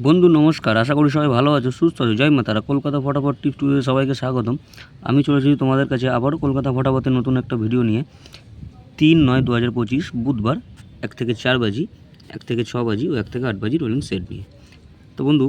বন্ধু নমস্কার, আশা করি সবাই ভালো আছো, সুস্থ আছো। জয় মা তারা। কলকাতা ফটাফট টিপস টুডে সবাইকে স্বাগতম। আমি চলে এসেছি তোমাদের কাছে আবারও কলকাতা ফটাফটের নতুন একটা ভিডিও নিয়ে। 3-9-2025 বুধবার 1 থেকে 4 বাজি, 1 থেকে 6 বাজি ও 1 থেকে 8 বাজি রোলিং সেট নিয়ে। তো বন্ধু,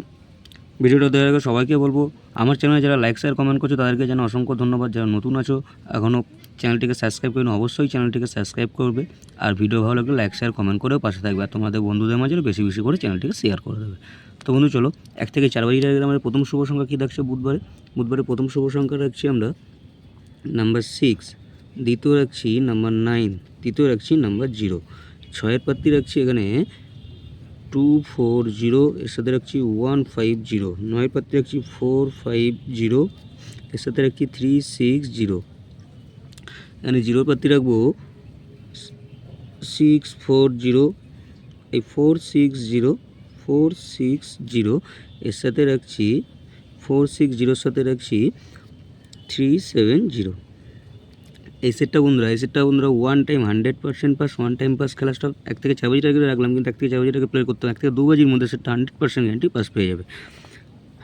ভিডিওটা দেখার আগে সবাইকে বলবো, আমার চ্যানেলে যারা লাইক শেয়ার কমেন্ট করছো তাদেরকে যেন অসংখ্য ধন্যবাদ। যারা নতুন আছো এখনও চ্যানেলটিকে সাবস্ক্রাইব করুন, অবশ্যই চ্যানেলটিকে সাবস্ক্রাইব করবে। আর ভিডিও ভালো লাগলে লাইক শেয়ার কমেন্ট করেও পাশে থাকবে। আর তোমাদের বন্ধুদের মাঝে বেশি বেশি করে চ্যানেলটিকে শেয়ার করে দেবে। তো বন্ধু চলো, 1 থেকে 4 বাজি টার্গেট আমাদের প্রথম শুভ সংখ্যা কী থাকছে বুধবারে প্রথম শুভ সংখ্যা রাখছি আমরা নাম্বার 6, দ্বিতীয় রাখছি নাম্বার 9, তৃতীয় রাখছি নাম্বার 0, 6-এর প্রার্থী রাখছি এখানে 240, এর সাথে রাখছি 150, 9-এর প্রার্থী রাখছি 450, এর সাথে রাখছি 360, এখানে 0-এর প্রার্থী রাখবো 640, এই 460, এর সাথে রাখছি 460-এর সাথে রাখছি 370। এই সেটটা বন্ধুরা one time 100% pass, one time pass খেলা স্টক। 1 থেকে 4 বাজি টার্গেট রাখলাম, কিন্তু 1 থেকে 4 বাজি টার্গেট প্লে করতে হবে। 1 থেকে 2 বাজির মধ্যে সেটটা 100% গ্যারান্টি পাস পেয়ে যাবে,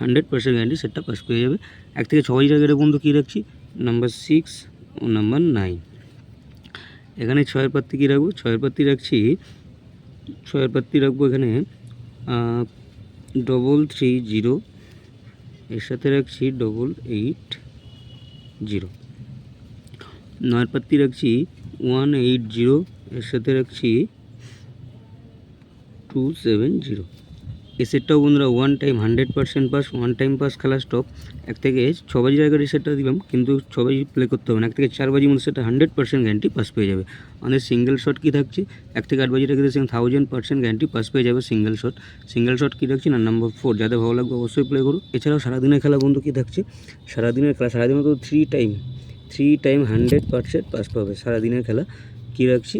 100% গ্যারান্টি সেটটা পাস পেয়ে যাবে। 1 থেকে 6 বাজি টার্গেটে বন্ধু কী রাখছি নাম্বার 6 ও নাম্বার 9। এখানে 6-এর প্রার্থী কী রাখবো, 6-এর প্রার্থী রাখবো এখানে 330, এর সাথে রাখছি 880। 9-এর প্রার্থী রাখছি 180, এর সাথে রাখছি 270। এই সেটটাও বন্ধুরা one time 100% pass, one time pass খেলা স্টক। 1 থেকে 6 বাজি টার্গেট এই সেটটা দিলাম, কিন্তু 6 বাজি প্লে করতে হবে না। 1 থেকে 4 বাজির মধ্যে সেটা 100% গ্যারান্টি পাস পেয়ে যাবে। আমাদের সিঙ্গেল শট কী থাকছে, 1 থেকে 8 বাজি টার্গেট 1000% গ্যারান্টি পাস পেয়ে যাবে সিঙ্গেল শট কী রাখছি না নাম্বার 4। যাদের ভালো লাগবে অবশ্যই প্লে করুন। এছাড়াও সারাদিনের খেলা বন্ধু কী থাকছে, সারাদিনের তো 3 টাইম 100% পাস পাবে। সারাদিনের খেলা কী রাখছি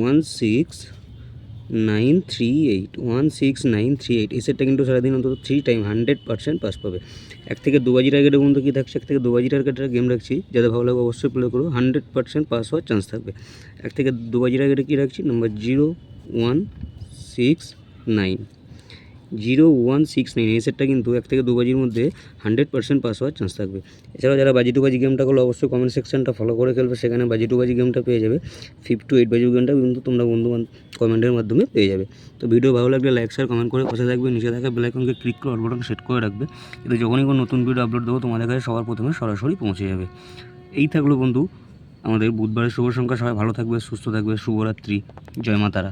16938, এই সেটটা কিন্তু সারাদিন অন্তত 3 টাইম 100% পাস পাবে। 1 থেকে 2 বাজি টার্গেটের বন্ধু কী থাকছে, 1 থেকে 2 বাজি টার্গেটের গেম রাখছি। যাদের ভালো লাগবে অবশ্যই প্লে করো, 100% পাস হওয়ার চান্স থাকবে। 1 থেকে 2 বাজি টার্গেটে কী রাখছি নাম্বার 0169, এই সেটটা কিন্তু 1 থেকে 2 বাজির মধ্যে 100% পাস হওয়ার চান্স থাকবে। এছাড়াও যারা বাজি টু বাজি গেমটা করলো অবশ্যই কমেন্ট সেকশনটা ফলো করে খেলবে, সেখানে বাজি টু বাজি গেমটা পেয়ে যাবে। 5 to 8 বাজি গেমটা কিন্তু তোমরা বন্ধু কমেন্টের মাধ্যমে পেয়ে যাবে। তো ভিডিও ভালো লাগলে লাইক শেয়ার কমেন্ট করে পাশে থাকবে, নিচে থাকা বেল আইকনকে ক্লিক করে অল বাটন সেট করে রাখবে। এতে যখনই কোনো নতুন ভিডিও আপলোড দেবো তোমাদের কাছে সবার প্রথমে সরাসরি পৌঁছে যাবে। এই থাকলো বন্ধু আমাদের বুধবারের শুভ সংখ্যা। সবাই ভালো থাকবে, সুস্থ থাকবে। শুভরাত্রি, জয় মা তারা।